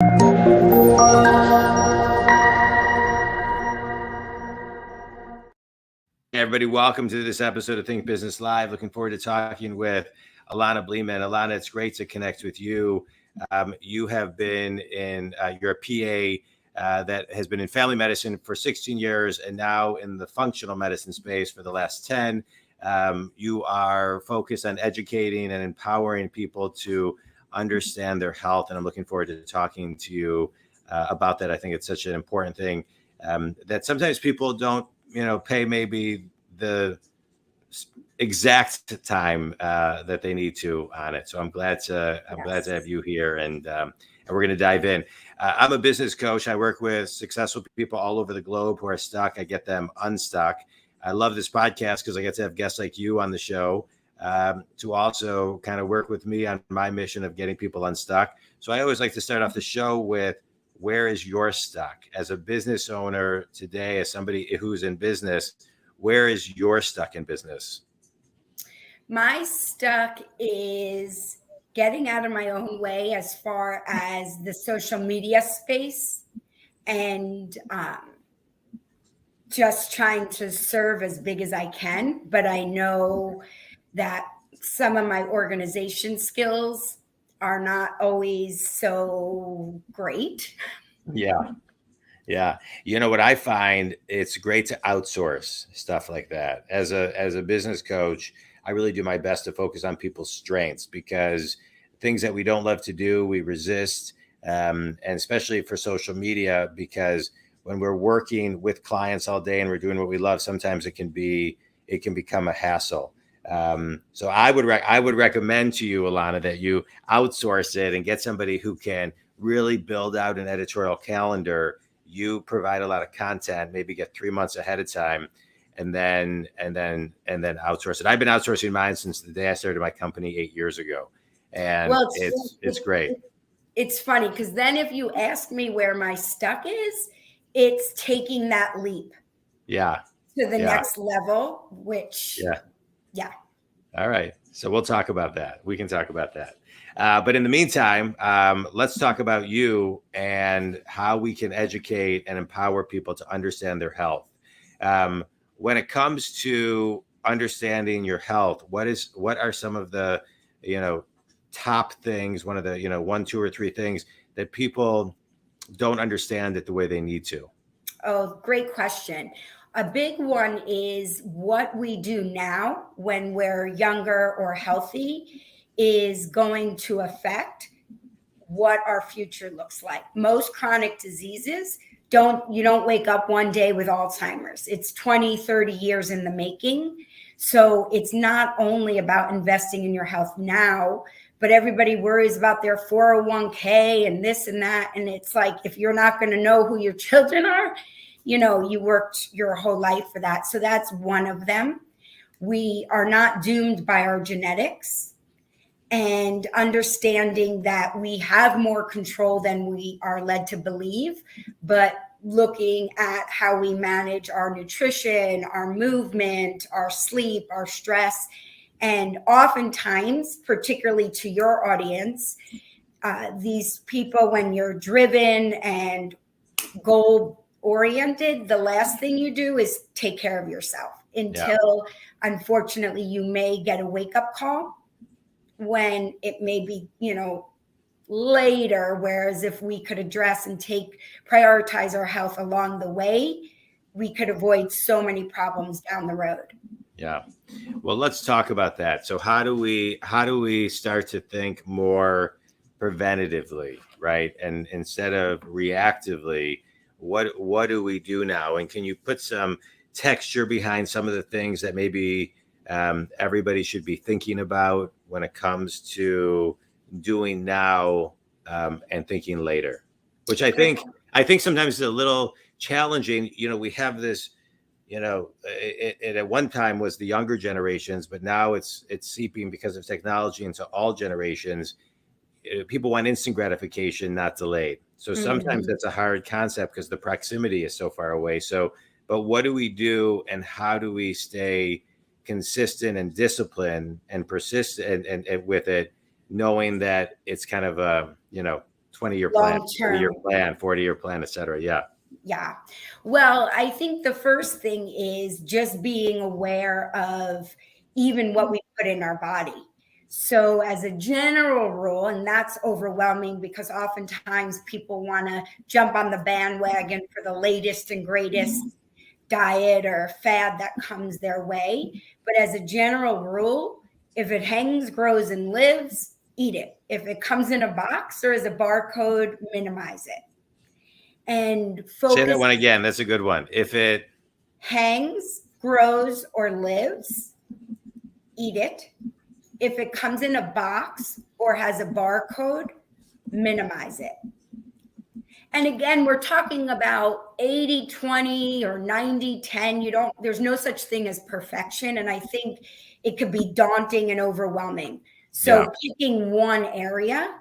Hey everybody, welcome to this episode of Think Business Live. Looking forward to talking with Ilona Bleaman. Ilona, it's great to connect with you. You have been you're a PA that has been in family medicine for 16 years and now in the functional medicine space for the last 10. You are focused on educating and empowering people to understand their health. And I'm looking forward to talking to you about that. I think it's such an important thing that sometimes people don't pay maybe the exact time that they need to on it. So I'm glad to have you here, and we're going to dive in. I'm a business coach. I work with successful people all over the globe who are stuck. I get them unstuck. I love this podcast because I get to have guests like you on the show to also kind of work with me on my mission of getting people unstuck. So I always like to start off the show with, where is your stuck? As a business owner today, as somebody who's in business, where is your stuck in business? My stuck is getting out of my own way as far as the social media space and just trying to serve as big as I can. But I know that some of my organization skills are not always so great. Yeah. You know what I find? It's great to outsource stuff like that. As a business coach, I really do my best to focus on people's strengths, because things that we don't love to do, we resist. And especially for social media, because when we're working with clients all day and we're doing what we love, sometimes it can become a hassle. So I would recommend to you, Ilona, that you outsource it and get somebody who can really build out an editorial calendar. You provide a lot of content, maybe get 3 months ahead of time, and then outsource it. I've been outsourcing mine since the day I started my company 8 years ago, and it's great. It's funny because then if you ask me where my stuck is, it's taking that leap. Yeah. To the next level, which. Yeah. All right. So we'll talk about that. We can talk about that. But in the meantime, let's talk about you and how we can educate and empower people to understand their health. When it comes to understanding your health, what are some of the, top things, one of the, 1, 2, or 3 things that people don't understand it the way they need to? Oh, great question. A big one is what we do now when we're younger or healthy is going to affect what our future looks like. Most chronic diseases you don't wake up one day with Alzheimer's. It's 20, 30 years in the making. So it's not only about investing in your health now, but everybody worries about their 401k and this and that. And it's like, if you're not going to know who your children are, you worked your whole life for that. So that's one of them. We are not doomed by our genetics, and understanding that we have more control than we are led to believe, but looking at how we manage our nutrition, our movement, our sleep, our stress. And oftentimes, particularly to your audience, these people, when you're driven and goal oriented, the last thing you do is take care of yourself until, unfortunately, you may get a wake-up call when it may be, later. Whereas if we could address and prioritize our health along the way, we could avoid so many problems down the road. Yeah. Well, let's talk about that. So how do we start to think more preventatively, right? And instead of reactively, what do we do now? And can you put some texture behind some of the things that maybe everybody should be thinking about when it comes to doing now and thinking later? Which I think sometimes is a little challenging. We have this, it at one time was the younger generations, but now it's seeping because of technology into all generations. People want instant gratification, not delayed. So sometimes that's a hard concept because the proximity is so far away. So, but what do we do, and how do we stay consistent and disciplined and persistent and with it, knowing that it's kind of a 20-year plan, long-term. 30-year plan, 40-year plan, et cetera. Yeah. Yeah. Well, I think the first thing is just being aware of even what we put in our body. So as a general rule, and that's overwhelming because oftentimes people want to jump on the bandwagon for the latest and greatest diet or fad that comes their way. But as a general rule, if it hangs, grows, and lives, eat it. If it comes in a box or as a barcode, minimize it. And focus. Say that one again. That's a good one. If it hangs, grows, or lives, eat it. If it comes in a box or has a barcode, minimize it. And again, we're talking about 80-20 or 90-10. There's no such thing as perfection. And I think it could be daunting and overwhelming. So picking one area.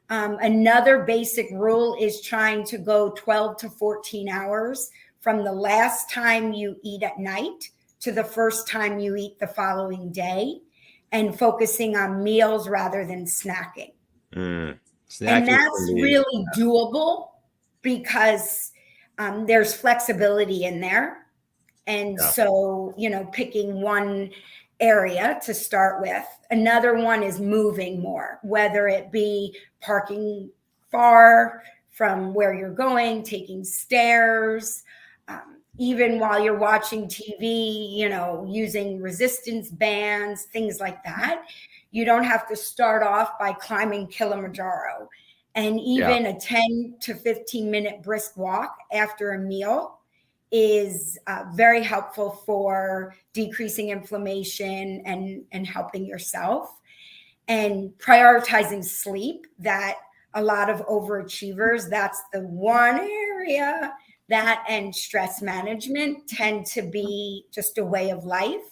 Another basic rule is trying to go 12 to 14 hours from the last time you eat at night to the first time you eat the following day, and focusing on meals rather than snacking. Snacking, and that's really doable because there's flexibility in there. And so, picking one area to start with. Another one is moving more, whether it be parking far from where you're going, taking stairs, even while you're watching TV, using resistance bands, things like that. You don't have to start off by climbing Kilimanjaro. And even a 10 to 15 minute brisk walk after a meal is very helpful for decreasing inflammation and helping yourself. And prioritizing sleep, that a lot of overachievers, that's the one area that and stress management tend to be just a way of life.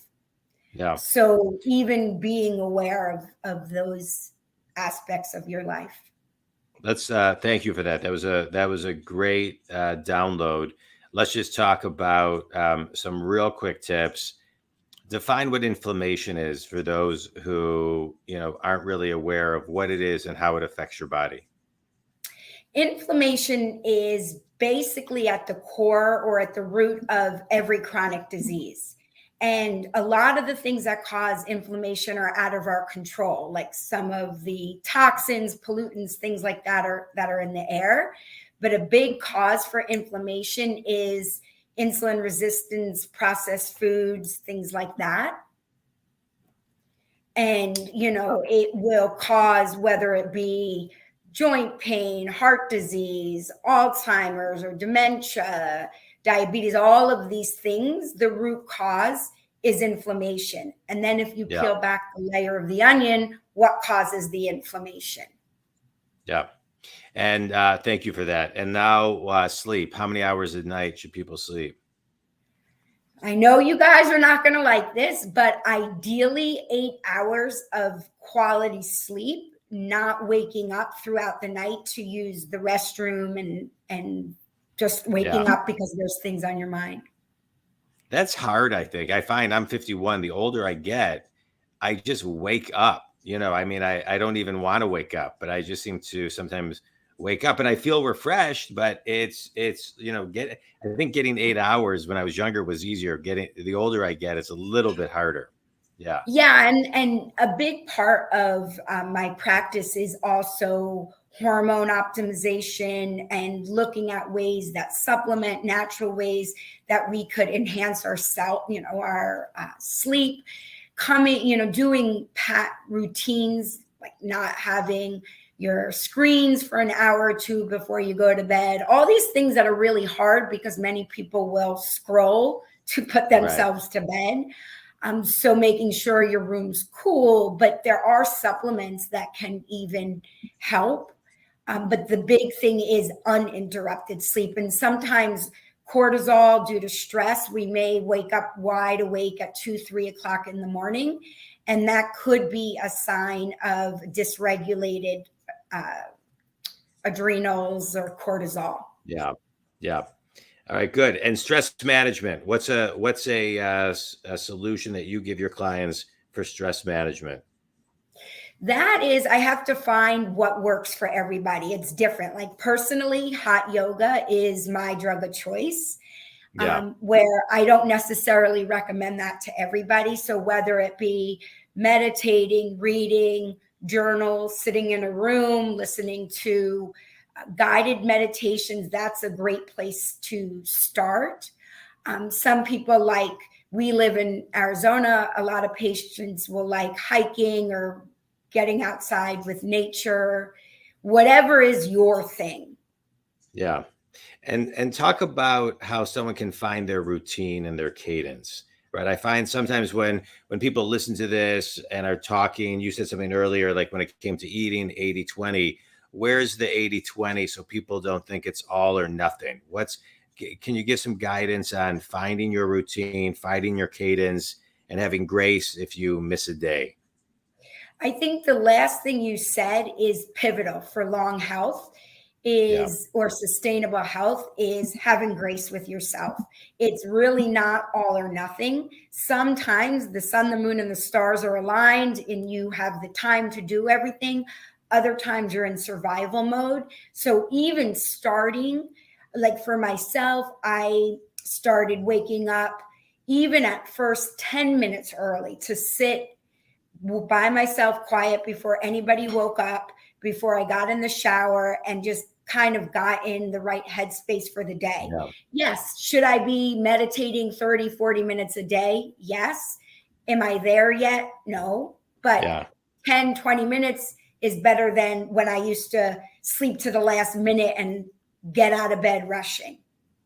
Yeah. So even being aware of those aspects of your life. Let's thank you for that. That was a great download. Let's just talk about some real quick tips. Define what inflammation is for those who, aren't really aware of what it is and how it affects your body. Inflammation is basically at the core or at the root of every chronic disease. And a lot of the things that cause inflammation are out of our control, like some of the toxins, pollutants, things like that are in the air. But a big cause for inflammation is insulin resistance, processed foods, things like that. And, it will cause, whether it be joint pain, heart disease, Alzheimer's or dementia, diabetes, all of these things, the root cause is inflammation. And then if you peel back the layer of the onion, what causes the inflammation? Yeah. And thank you for that. And now sleep. How many hours a night should people sleep? I know you guys are not going to like this, but ideally 8 hours of quality sleep, not waking up throughout the night to use the restroom and just waking up because there's things on your mind. That's hard, I think. I find I'm 51. The older I get, I just wake up. I don't even want to wake up, but I just seem to sometimes wake up and I feel refreshed, but I think getting 8 hours when I was younger was easier. The older I get, it's a little bit harder. Yeah. Yeah. And a big part of my practice is also hormone optimization and looking at ways that supplement, natural ways that we could enhance our sleep, doing PAT routines, like not having your screens for an hour or two before you go to bed, all these things that are really hard because many people will scroll to put themselves to bed. So making sure your room's cool, but there are supplements that can even help. But the big thing is uninterrupted sleep. And sometimes cortisol, due to stress, we may wake up wide awake at 2-3 o'clock in the morning. And that could be a sign of dysregulated adrenals or cortisol. Yeah. Yeah. All right, good. And stress management. What's a solution that you give your clients for stress management? That is, I have to find what works for everybody. It's different. Like personally, hot yoga is my drug of choice, Yeah. where I don't necessarily recommend that to everybody. So whether it be meditating, reading, journal, sitting in a room, listening to guided meditations, that's a great place to start. Some people like, we live in Arizona, a lot of patients will like hiking or getting outside with nature, whatever is your thing. Yeah. And talk about how someone can find their routine and their cadence, right? I find sometimes when people listen to this and are talking, you said something earlier, like when it came to eating 80-20, where's the 80-20 so people don't think it's all or nothing? Can you give some guidance on finding your routine, finding your cadence, and having grace if you miss a day? I think the last thing you said is pivotal for long health Yeah. or sustainable health, is having grace with yourself. It's really not all or nothing. Sometimes the sun, the moon, and the stars are aligned and you have the time to do everything. Other times you're in survival mode. So even starting, like for myself, I started waking up even at first 10 minutes early to sit by myself, quiet, before anybody woke up, before I got in the shower, and just kind of got in the right headspace for the day. Yeah. Yes. Should I be meditating 30, 40 minutes a day? Yes. Am I there yet? No. But Yeah. 10, 20 minutes is better than when I used to sleep to the last minute and get out of bed rushing.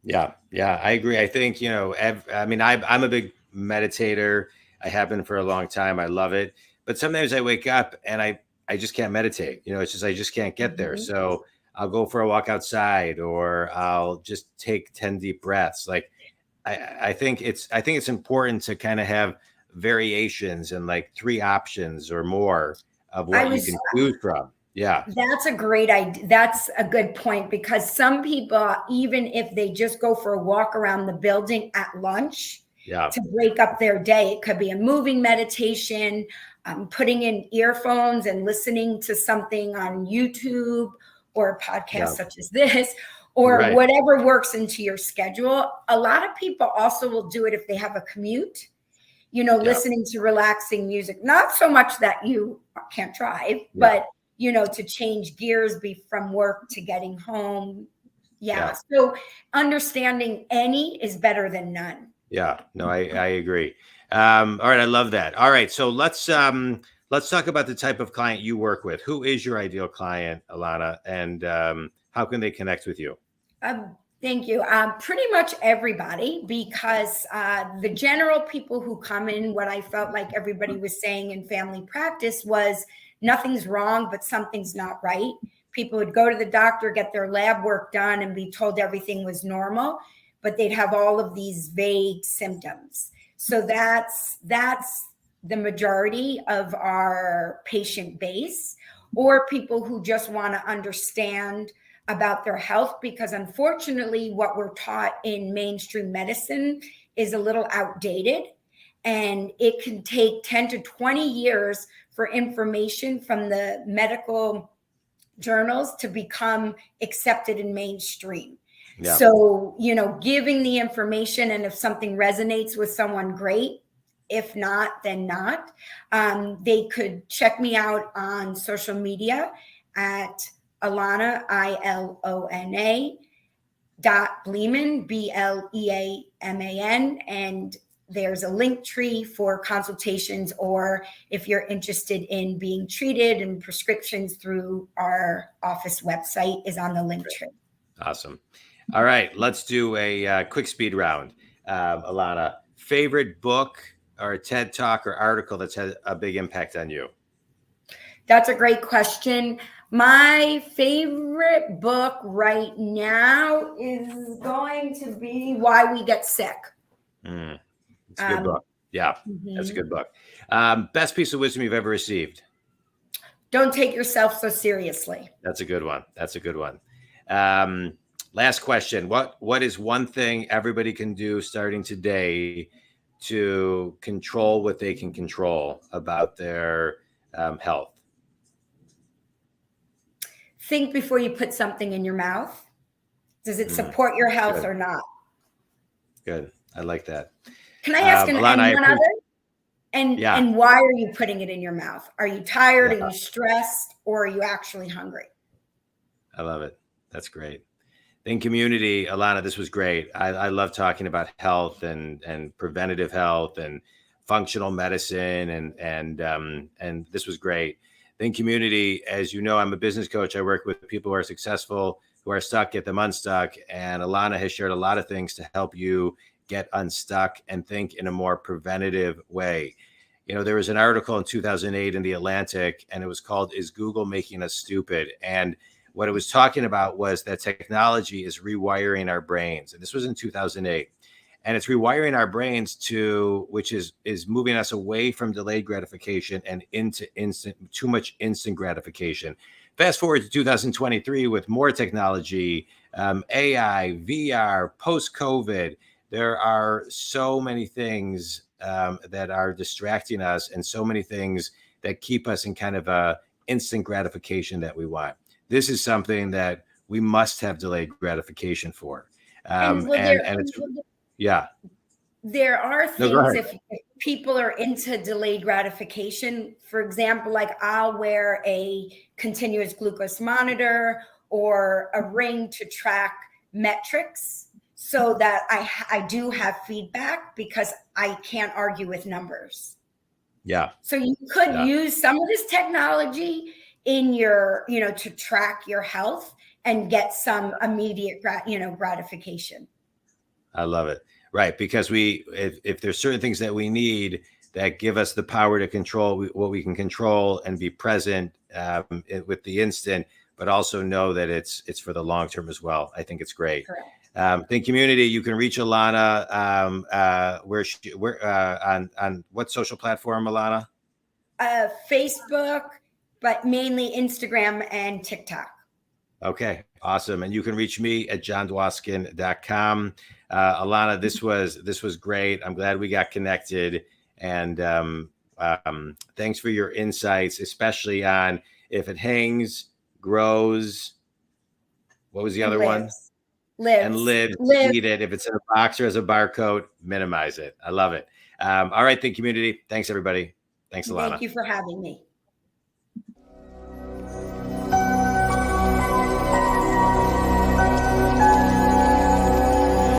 Yeah. Yeah. I agree. I think, I'm a big meditator. I have been for a long time. I love it. But sometimes I wake up and I just can't meditate. It's just, I just can't get there. So I'll go for a walk outside, or I'll just take 10 deep breaths. Like I think it's important to kind of have variations and like 3 options or more of what you can choose from. Yeah. That's a great idea. That's a good point, because some people, even if they just go for a walk around the building at lunch, Yeah. to break up their day, it could be a moving meditation, putting in earphones and listening to something on YouTube or a podcast such as this, or whatever works into your schedule. A lot of people also will do it if they have a commute, listening to relaxing music, not so much that you can't drive, but to change gears from work to getting home. Yeah. So understanding any is better than none. Yeah, no, I agree. All right, I love that. All right, so let's talk about the type of client you work with. Who is your ideal client, Ilona, and how can they connect with you? Thank you. Pretty much everybody, because the general people who come in, what I felt like everybody was saying in family practice was nothing's wrong, but something's not right. People would go to the doctor, get their lab work done, and be told everything was normal, but they'd have all of these vague symptoms. So that's the majority of our patient base, or people who just want to understand about their health, because unfortunately what we're taught in mainstream medicine is a little outdated, and it can take 10 to 20 years for information from the medical journals to become accepted in mainstream. Yeah. So, giving the information, and if something resonates with someone, great. If not, then not. They could check me out on social media at Ilona, ILONA .Bleaman, BLEAMAN, and there's a link tree for consultations, or if you're interested in being treated, and prescriptions through our office website is on the link tree. Awesome. All right, let's do a quick speed round. Ilona, favorite book or TED Talk or article that's had a big impact on you? That's a great question. My favorite book right now is going to be Why We Get Sick. It's a good book. Yeah, that's a good book. Best piece of wisdom you've ever received? Don't take yourself so seriously. That's a good one. That's a good one. Last question. What is one thing everybody can do starting today to control what they can control about their health? think before you put something in your mouth. Does it support your health Good. or not? Good. I like that. Can I ask Ilona, one other? Yeah. And why are you putting it in your mouth? Are you tired? Yeah. Are you stressed? Or are you actually hungry? I love it. That's great. In community, Ilona, this was great. I love talking about health and preventative health and functional medicine and this was great. In community, as you know, I'm a business coach. I work with people who are successful, who are stuck, get them unstuck. And Ilona has shared a lot of things to help you get unstuck and think in a more preventative way. You know, there was an article in 2008 in the Atlantic, and it was called "Is Google Making Us Stupid?" And what it was talking about was that technology is rewiring our brains. And this was in 2008. And it's rewiring our brains to, which is moving us away from delayed gratification and into too much instant gratification. Fast forward to 2023 with more technology, AI, VR, post-COVID. There are so many things that are distracting us and so many things that keep us in kind of a instant gratification that we want. This is something that we must have delayed gratification for. Yeah. There are No, things if people are into delayed gratification, for example, like I'll wear a continuous glucose monitor or a ring to track metrics so that I do have feedback because I can't argue with numbers. Yeah. So you could use some of this technology in your, to track your health and get some immediate, gratification. I love it. Right. Because if there's certain things that we need that give us the power to control what we can control and be present with the instant, but also know that it's for the long term as well. I think it's great. Correct. In community, you can reach Ilona on what social platform, Ilona? Facebook, but mainly Instagram and TikTok. Okay, awesome. And you can reach me at jondwoskin.com. Ilona, this was great. I'm glad we got connected. And thanks for your insights, especially on if it hangs, grows. What was the other one? Lives. Eat it. If it's in a box or as a barcode, minimize it. I love it. All right, think community. Thanks, everybody. Thanks, Ilona. Thank you for having me.